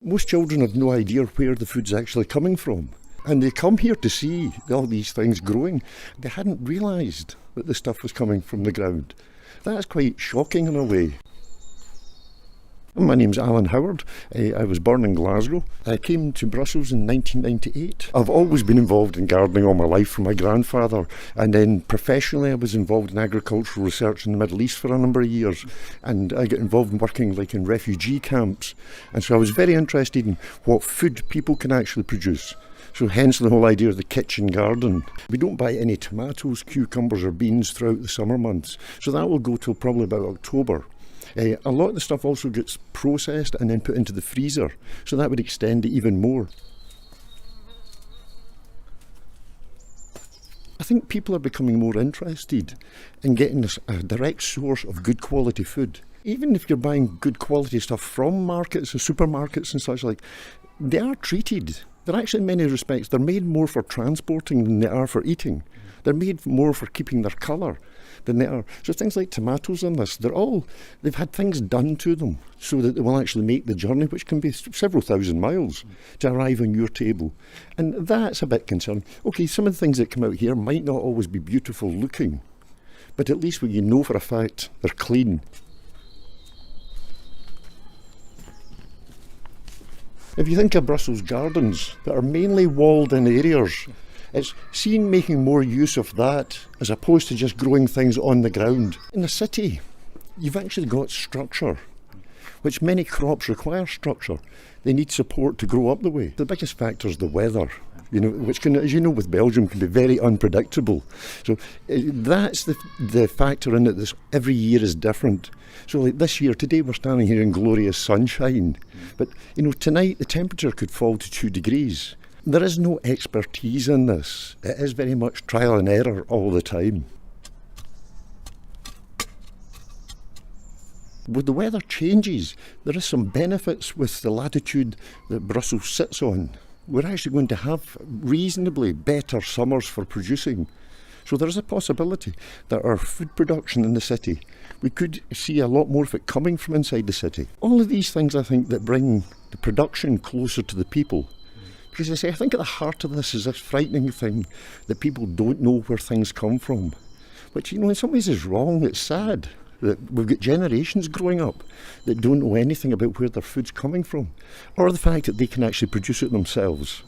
Most children have no idea where the food's actually coming from. And they come here to see all these things growing. They hadn't realised that the stuff was coming from the ground. That's quite shocking in a way. My name's Alan Howard. I was born in Glasgow. I came to Brussels in 1998. I've always been involved in gardening all my life from my grandfather, and then professionally I was involved in agricultural research in the Middle East for a number of years, and I got involved in working in refugee camps, and so I was very interested in what food people can actually produce. So hence the whole idea of the kitchen garden. We don't buy any tomatoes, cucumbers or beans throughout the summer months, so that will go till probably about October. A lot of the stuff also gets processed and then put into the freezer, so that would extend it even more. I think people are becoming more interested in getting a direct source of good quality food. Even if you're buying good quality stuff from markets or supermarkets and such like, they are treated. They're actually, in many respects, they're made more for transporting than they are for eating. They're made more for keeping their colour than they are. So things like tomatoes and this, they've had things done to them so that they will actually make the journey, which can be several thousand miles, to arrive on your table. And that's a bit concerning. Okay, some of the things that come out here might not always be beautiful looking, but at least you know for a fact they're clean. If you think of Brussels gardens that are mainly walled in areas, it's seeing making more use of that as opposed to just growing things on the ground. In the city, you've actually got structure, which many crops require structure. They need support to grow up the way. The biggest factor is the weather, which can, as you know, with Belgium, can be very unpredictable. So that's the factor in it. This every year is different. So like this year, today we're standing here in glorious sunshine, but tonight the temperature could fall to 2 degrees. There is no expertise in this. It is very much trial and error all the time. With the weather changes, there is some benefits with the latitude that Brussels sits on. We're actually going to have reasonably better summers for producing. So there is a possibility that our food production in the city, we could see a lot more of it coming from inside the city. All of these things, I think, that bring the production closer to the people. Because I think at the heart of this is this frightening thing that people don't know where things come from. Which, in some ways is wrong. It's sad that we've got generations growing up that don't know anything about where their food's coming from, or the fact that they can actually produce it themselves.